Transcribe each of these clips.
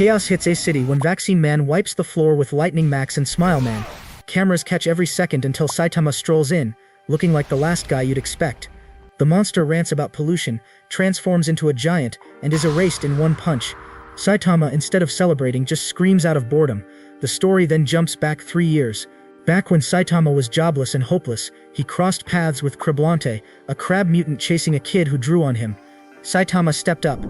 Chaos hits a city when Vaccine Man wipes the floor with Lightning Max and Smile Man. Cameras catch every second until Saitama strolls in, looking like the last guy you'd expect. The monster rants about pollution, transforms into a giant, and is erased in one punch. Saitama, instead of celebrating, just screams out of boredom. The story then jumps back 3 years. Back when Saitama was jobless and hopeless, he crossed paths with Criblante, a crab mutant chasing a kid who drew on him. Saitama stepped up,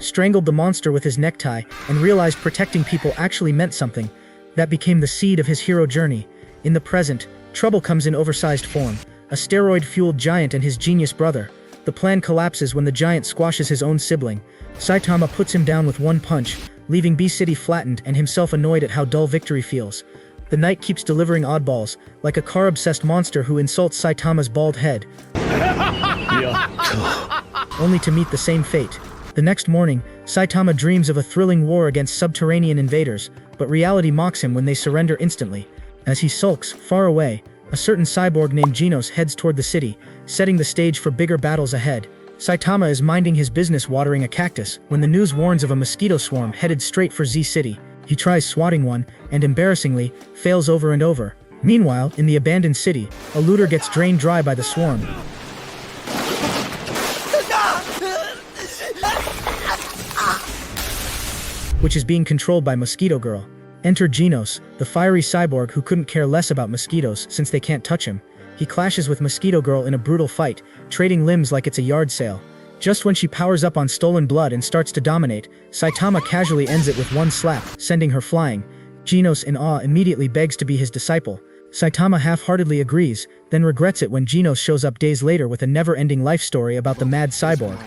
strangled the monster with his necktie, and realized protecting people actually meant something. That became the seed of his hero journey. In the present, trouble comes in oversized form, a steroid-fueled giant and his genius brother. The plan collapses when the giant squashes his own sibling. Saitama puts him down with one punch, leaving B-City flattened and himself annoyed at how dull victory feels. The knight keeps delivering oddballs, like a car-obsessed monster who insults Saitama's bald head, only to meet the same fate. The next morning, Saitama dreams of a thrilling war against subterranean invaders, but reality mocks him when they surrender instantly. As he sulks, far away, a certain cyborg named Genos heads toward the city, setting the stage for bigger battles ahead. Saitama is minding his business watering a cactus when the news warns of a mosquito swarm headed straight for Z-City. He tries swatting one, and embarrassingly, fails over and over. Meanwhile, in the abandoned city, a looter gets drained dry by the swarm, which is being controlled by Mosquito Girl. Enter Genos, the fiery cyborg who couldn't care less about mosquitoes since they can't touch him. He clashes with Mosquito Girl in a brutal fight, trading limbs like it's a yard sale. Just when she powers up on stolen blood and starts to dominate, Saitama casually ends it with one slap, sending her flying. Genos, in awe, immediately begs to be his disciple. Saitama half-heartedly agrees, then regrets it when Genos shows up days later with a never-ending life story about the mad cyborg.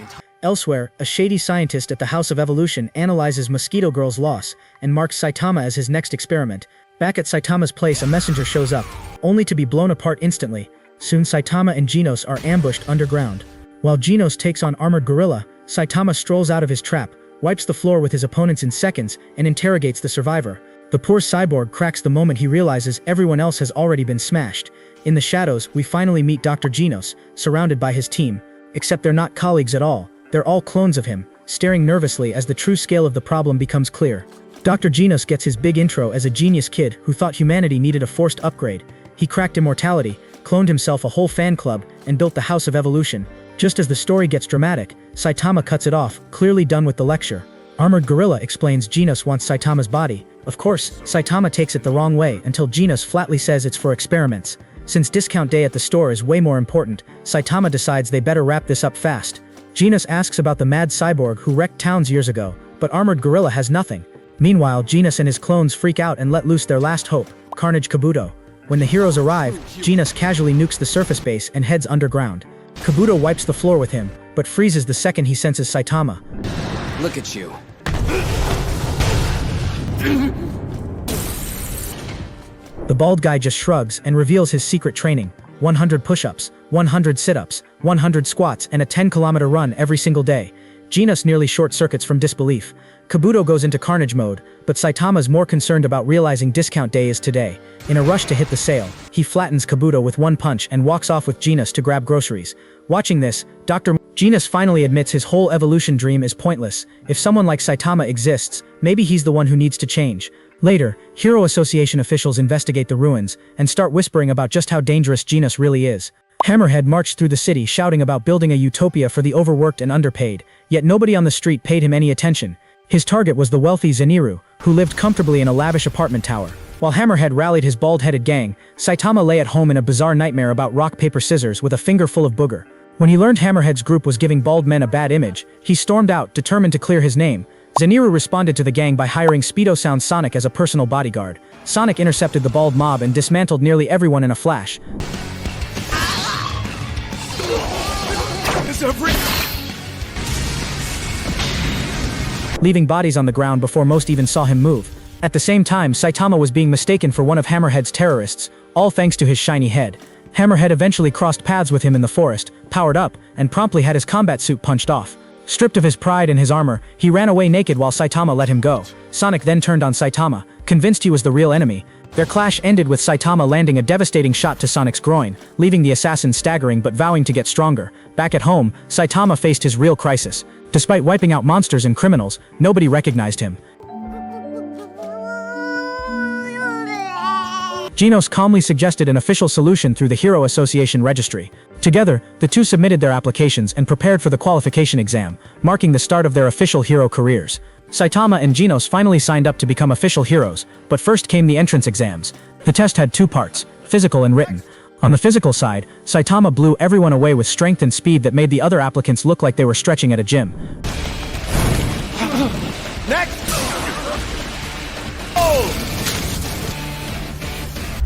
Elsewhere, a shady scientist at the House of Evolution analyzes Mosquito Girl's loss and marks Saitama as his next experiment. Back at Saitama's place, a messenger shows up, only to be blown apart instantly. Soon Saitama and Genos are ambushed underground. While Genos takes on Armored Gorilla, Saitama strolls out of his trap, wipes the floor with his opponents in seconds, and interrogates the survivor. The poor cyborg cracks the moment he realizes everyone else has already been smashed. In the shadows, we finally meet Dr. Genos, surrounded by his team. Except they're not colleagues at all. They're all clones of him, staring nervously as the true scale of the problem becomes clear. Dr. Genos gets his big intro as a genius kid who thought humanity needed a forced upgrade. He cracked immortality, cloned himself a whole fan club, and built the House of Evolution. Just as the story gets dramatic, Saitama cuts it off, clearly done with the lecture. Armored Gorilla explains Genos wants Saitama's body. Of course, Saitama takes it the wrong way until Genos flatly says it's for experiments. Since discount day at the store is way more important, Saitama decides they better wrap this up fast. Genos asks about the mad cyborg who wrecked towns years ago, but Armored Gorilla has nothing. Meanwhile, Genos and his clones freak out and let loose their last hope, Carnage Kabuto. When the heroes arrive, Genos casually nukes the surface base and heads underground. Kabuto wipes the floor with him, but freezes the second he senses Saitama. Look at you. The bald guy just shrugs and reveals his secret training: 100 push-ups, 100 sit-ups, 100 squats, and a 10-kilometer run every single day. Genos nearly short-circuits from disbelief. Kabuto goes into carnage mode, but Saitama's more concerned about realizing discount day is today. In a rush to hit the sale, he flattens Kabuto with one punch and walks off with Genos to grab groceries. Watching this, Genos finally admits his whole evolution dream is pointless. If someone like Saitama exists, maybe he's the one who needs to change. Later, Hero Association officials investigate the ruins and start whispering about just how dangerous Genos really is. Hammerhead marched through the city shouting about building a utopia for the overworked and underpaid, yet nobody on the street paid him any attention. His target was the wealthy Zeniru, who lived comfortably in a lavish apartment tower. While Hammerhead rallied his bald-headed gang, Saitama lay at home in a bizarre nightmare about rock, paper, scissors with a finger full of booger. When he learned Hammerhead's group was giving bald men a bad image, he stormed out, determined to clear his name. Zeniru responded to the gang by hiring Speedo Sound Sonic as a personal bodyguard. Sonic intercepted the bald mob and dismantled nearly everyone in a flash, leaving bodies on the ground before most even saw him move. At the same time, Saitama was being mistaken for one of Hammerhead's terrorists, all thanks to his shiny head. Hammerhead eventually crossed paths with him in the forest, powered up, and promptly had his combat suit punched off. Stripped of his pride and his armor, he ran away naked while Saitama let him go. Sonic then turned on Saitama, convinced he was the real enemy. Their clash ended with Saitama landing a devastating shot to Sonic's groin, leaving the assassin staggering but vowing to get stronger. Back at home, Saitama faced his real crisis. Despite wiping out monsters and criminals, nobody recognized him. Genos calmly suggested an official solution through the Hero Association registry. Together, the two submitted their applications and prepared for the qualification exam, marking the start of their official hero careers. Saitama and Genos finally signed up to become official heroes, but first came the entrance exams. The test had two parts, physical and written. On the physical side, Saitama blew everyone away with strength and speed that made the other applicants look like they were stretching at a gym. Next! Oh!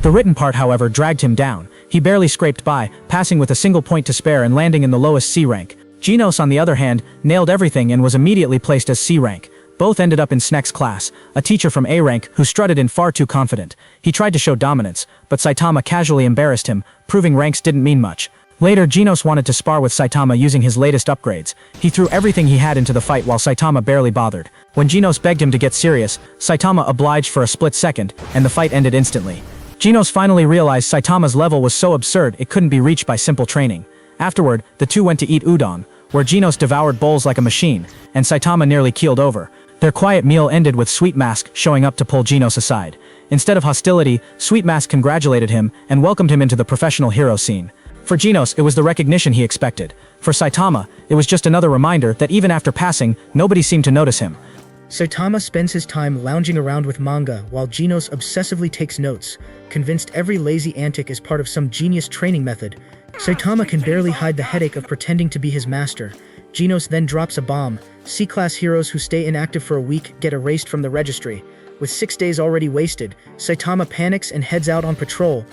The written part, however, dragged him down. He barely scraped by, passing with a single point to spare and landing in the lowest C rank. Genos, on the other hand, nailed everything and was immediately placed as C rank. Both ended up in Snek's class, a teacher from A rank who strutted in far too confident. He tried to show dominance, but Saitama casually embarrassed him, proving ranks didn't mean much. Later, Genos wanted to spar with Saitama using his latest upgrades. He threw everything he had into the fight while Saitama barely bothered. When Genos begged him to get serious, Saitama obliged for a split second, and the fight ended instantly. Genos finally realized Saitama's level was so absurd it couldn't be reached by simple training. Afterward, the two went to eat udon, where Genos devoured bowls like a machine, and Saitama nearly keeled over. Their quiet meal ended with Sweet Mask showing up to pull Genos aside. Instead of hostility, Sweet Mask congratulated him and welcomed him into the professional hero scene. For Genos, it was the recognition he expected. For Saitama, it was just another reminder that even after passing, nobody seemed to notice him. Saitama spends his time lounging around with manga while Genos obsessively takes notes, convinced every lazy antic is part of some genius training method. Saitama can barely hide the headache of pretending to be his master. Genos then drops a bomb. C-class heroes who stay inactive for a week get erased from the registry. With 6 days already wasted, Saitama panics and heads out on patrol,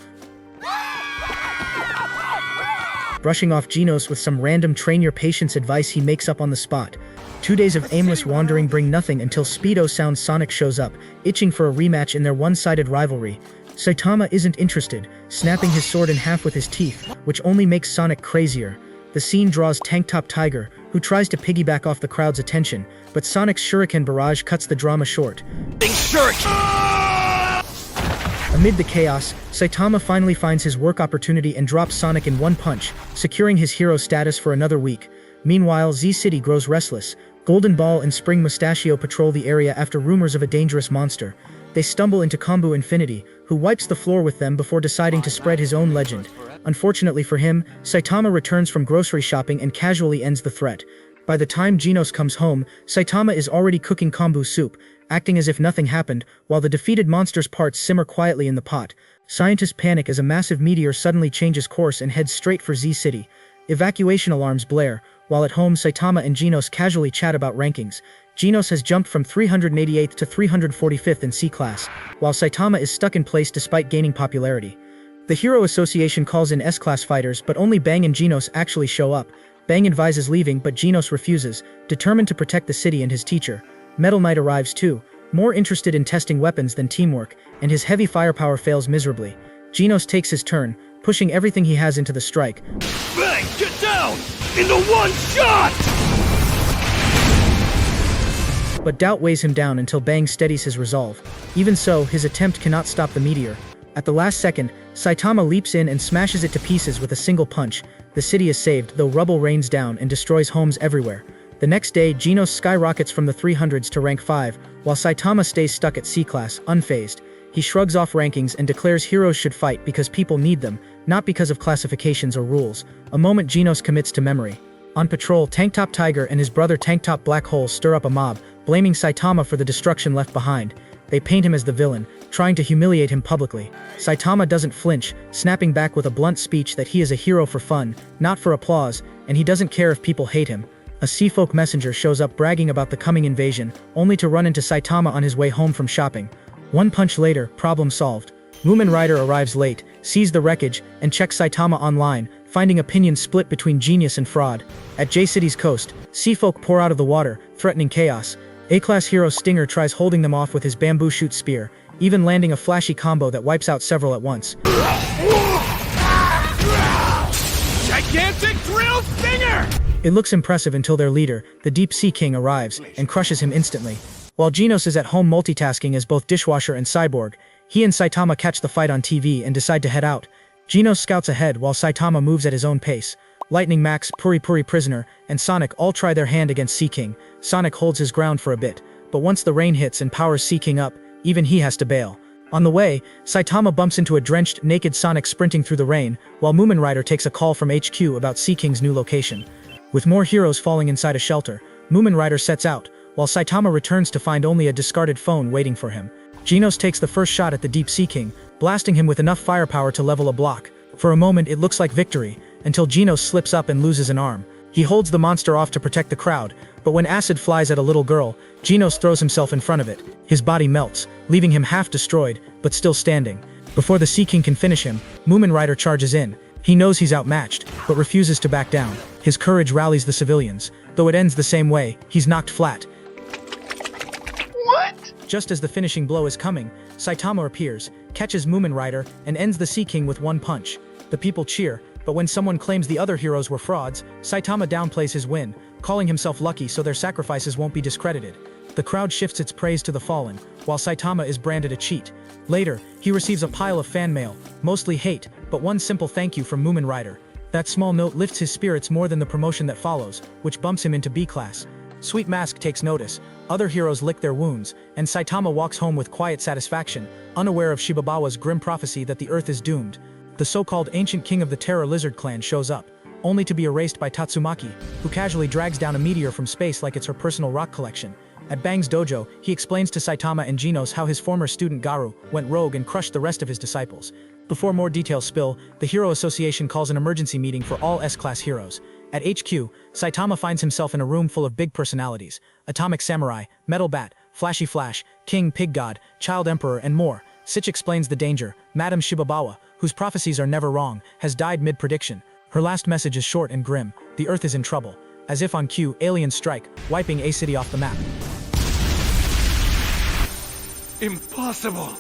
brushing off Genos with some random train your patience advice he makes up on the spot. 2 days of aimless wandering bring nothing until Speedo Sound Sonic shows up, itching for a rematch in their one-sided rivalry. Saitama isn't interested, snapping his sword in half with his teeth, which only makes Sonic crazier. The scene draws Tank Top Tiger, who tries to piggyback off the crowd's attention, but Sonic's shuriken barrage cuts the drama short. Amid the chaos, Saitama finally finds his work opportunity and drops Sonic in one punch, securing his hero status for another week. Meanwhile, Z-City grows restless. Golden Ball and Spring Mustachio patrol the area after rumors of a dangerous monster. They stumble into Kombu Infinity, who wipes the floor with them before deciding to spread his own legend. Unfortunately for him, Saitama returns from grocery shopping and casually ends the threat. By the time Genos comes home, Saitama is already cooking kombu soup, acting as if nothing happened, while the defeated monster's parts simmer quietly in the pot. Scientists panic as a massive meteor suddenly changes course and heads straight for Z-City. Evacuation alarms blare, while at home Saitama and Genos casually chat about rankings. Genos has jumped from 388th to 345th in C-class, while Saitama is stuck in place despite gaining popularity. The Hero Association calls in S-class fighters, but only Bang and Genos actually show up. Bang advises leaving, but Genos refuses, determined to protect the city and his teacher. Metal Knight arrives too, more interested in testing weapons than teamwork, and his heavy firepower fails miserably. Genos takes his turn, pushing everything he has into the strike. Bang! Get down! Into one shot! But doubt weighs him down until Bang steadies his resolve. Even so, his attempt cannot stop the meteor. At the last second, Saitama leaps in and smashes it to pieces with a single punch. The city is saved, though rubble rains down and destroys homes everywhere. The next day, Genos skyrockets from the 300s to rank 5, while Saitama stays stuck at C-class, unfazed. He shrugs off rankings and declares heroes should fight because people need them, not because of classifications or rules. A moment Genos commits to memory. On patrol, Tank Top Tiger and his brother Tank Top Black Hole stir up a mob, blaming Saitama for the destruction left behind. They paint him as the villain, trying to humiliate him publicly. Saitama doesn't flinch, snapping back with a blunt speech that he is a hero for fun, not for applause, and he doesn't care if people hate him. A Seafolk messenger shows up bragging about the coming invasion, only to run into Saitama on his way home from shopping. One punch later, problem solved. Moomin Rider arrives late, sees the wreckage, and checks Saitama online, finding opinions split between genius and fraud. At J-City's coast, Seafolk pour out of the water, threatening chaos. A-class hero Stinger tries holding them off with his bamboo shoot spear, even landing a flashy combo that wipes out several at once. Gigantic drill stinger! It looks impressive until their leader, the Deep Sea King, arrives and crushes him instantly. While Genos is at home multitasking as both dishwasher and cyborg, He and Saitama catch the fight on TV and decide to head out. Genos scouts ahead while Saitama moves at his own pace. Lightning Max, Puri Puri Prisoner, and Sonic all try their hand against Sea King. Sonic holds his ground for a bit, but once the rain hits and powers Sea King up, even he has to bail. On the way, Saitama bumps into a drenched, naked Sonic sprinting through the rain, while Moomin Rider takes a call from HQ about Sea King's new location. With more heroes falling inside a shelter, Moomin Rider sets out, while Saitama returns to find only a discarded phone waiting for him. Genos takes the first shot at the Deep Sea King, blasting him with enough firepower to level a block. For a moment it looks like victory, until Genos slips up and loses an arm. He holds the monster off to protect the crowd, but when acid flies at a little girl, Genos throws himself in front of it. His body melts, leaving him half destroyed, but still standing. Before the Sea King can finish him, Moomin Rider charges in. He knows he's outmatched, but refuses to back down. His courage rallies the civilians. Though it ends the same way, he's knocked flat. What? Just as the finishing blow is coming, Saitama appears, catches Moomin Rider, and ends the Sea King with one punch. The people cheer, but when someone claims the other heroes were frauds, Saitama downplays his win, calling himself lucky so their sacrifices won't be discredited. The crowd shifts its praise to the fallen, while Saitama is branded a cheat. Later, he receives a pile of fan mail, mostly hate, but one simple thank you from Moomin Rider. That small note lifts his spirits more than the promotion that follows, which bumps him into B class. Sweet Mask takes notice, other heroes lick their wounds, and Saitama walks home with quiet satisfaction, unaware of Shibabawa's grim prophecy that the Earth is doomed. The so-called ancient king of the Terror Lizard clan shows up, only to be erased by Tatsumaki, who casually drags down a meteor from space like it's her personal rock collection. At Bang's dojo, he explains to Saitama and Genos how his former student Garu went rogue and crushed the rest of his disciples. Before more details spill, the Hero Association calls an emergency meeting for all S-Class heroes. At HQ, Saitama finds himself in a room full of big personalities: Atomic Samurai, Metal Bat, Flashy Flash, King Pig God, Child Emperor, and more. Sitch explains the danger. Madame Shibabawa, whose prophecies are never wrong, has died mid-prediction. Her last message is short and grim: the Earth is in trouble. As if on cue, aliens strike, wiping A City off the map. Impossible!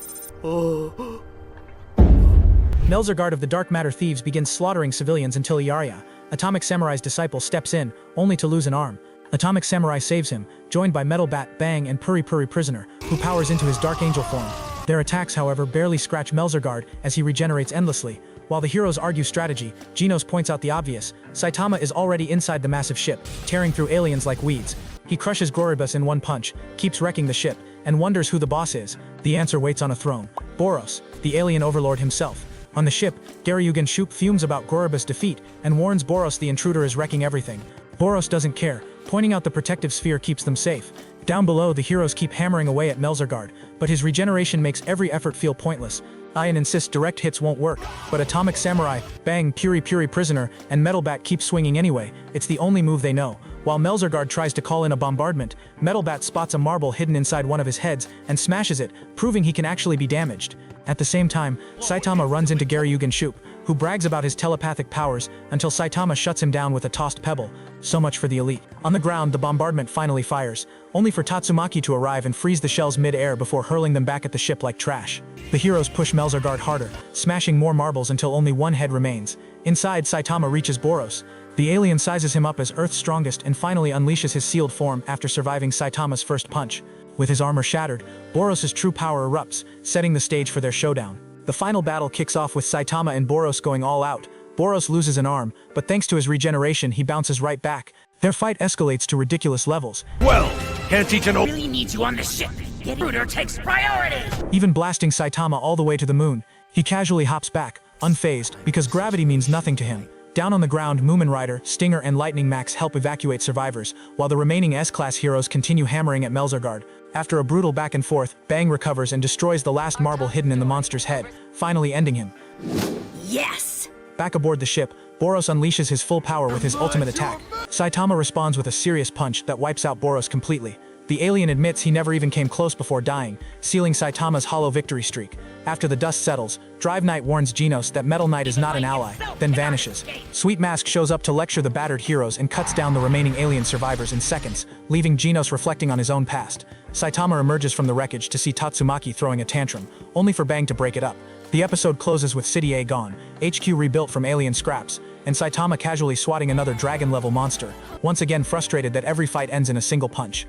Melzergard of the Dark Matter Thieves begins slaughtering civilians until Iaria, Atomic Samurai's disciple, steps in, only to lose an arm. Atomic Samurai saves him, joined by Metal Bat, Bang, and Puri Puri Prisoner, who powers into his Dark Angel form. Their attacks, however, barely scratch Melzergard as he regenerates endlessly. While the heroes argue strategy, Genos points out the obvious: Saitama is already inside the massive ship, tearing through aliens like weeds. He crushes Goribus in one punch, keeps wrecking the ship, and wonders who the boss is. The answer waits on a throne: Boros, the alien overlord himself. On the ship, Garyugan Shup fumes about Goribus' defeat and warns Boros the intruder is wrecking everything. Boros doesn't care, pointing out the protective sphere keeps them safe. Down below, the heroes keep hammering away at Melzergard, but his regeneration makes every effort feel pointless. Ian insists direct hits won't work, but Atomic Samurai, Bang, Puri Puri Prisoner, and Metal Bat keep swinging anyway. It's the only move they know. While Melzergard tries to call in a bombardment, Metal Bat spots a marble hidden inside one of his heads and smashes it, proving he can actually be damaged. At the same time, Saitama runs into Garyugan Shup, who brags about his telepathic powers until Saitama shuts him down with a tossed pebble. So much for the elite. On the ground, the bombardment finally fires, only for Tatsumaki to arrive and freeze the shells mid-air before hurling them back at the ship like trash. The heroes push Melzergard harder, smashing more marbles until only one head remains. Inside, Saitama reaches Boros. The alien sizes him up as Earth's strongest and finally unleashes his sealed form after surviving Saitama's first punch. With his armor shattered, Boros' true power erupts, setting the stage for their showdown. The final battle kicks off with Saitama and Boros going all out. Boros loses an arm, but thanks to his regeneration he bounces right back. Their fight escalates to ridiculous levels. Well, can't teach an old— Really needs you on the ship. The intruder takes priority. Even blasting Saitama all the way to the moon, he casually hops back, unfazed, because gravity means nothing to him. Down on the ground, Moomin Rider, Stinger, and Lightning Max help evacuate survivors, while the remaining S-Class heroes continue hammering at Melzergard. After a brutal back and forth, Bang recovers and destroys the last marble hidden in the monster's head, finally ending him. Yes! Back aboard the ship, Boros unleashes his full power with his ultimate attack. Saitama responds with a serious punch that wipes out Boros completely. The alien admits he never even came close before dying, sealing Saitama's hollow victory streak. After the dust settles, Drive Knight warns Genos that Metal Knight is not an ally, then vanishes. Sweet Mask shows up to lecture the battered heroes and cuts down the remaining alien survivors in seconds, leaving Genos reflecting on his own past. Saitama emerges from the wreckage to see Tatsumaki throwing a tantrum, only for Bang to break it up. The episode closes with City A gone, HQ rebuilt from alien scraps, and Saitama casually swatting another dragon-level monster, once again frustrated that every fight ends in a single punch.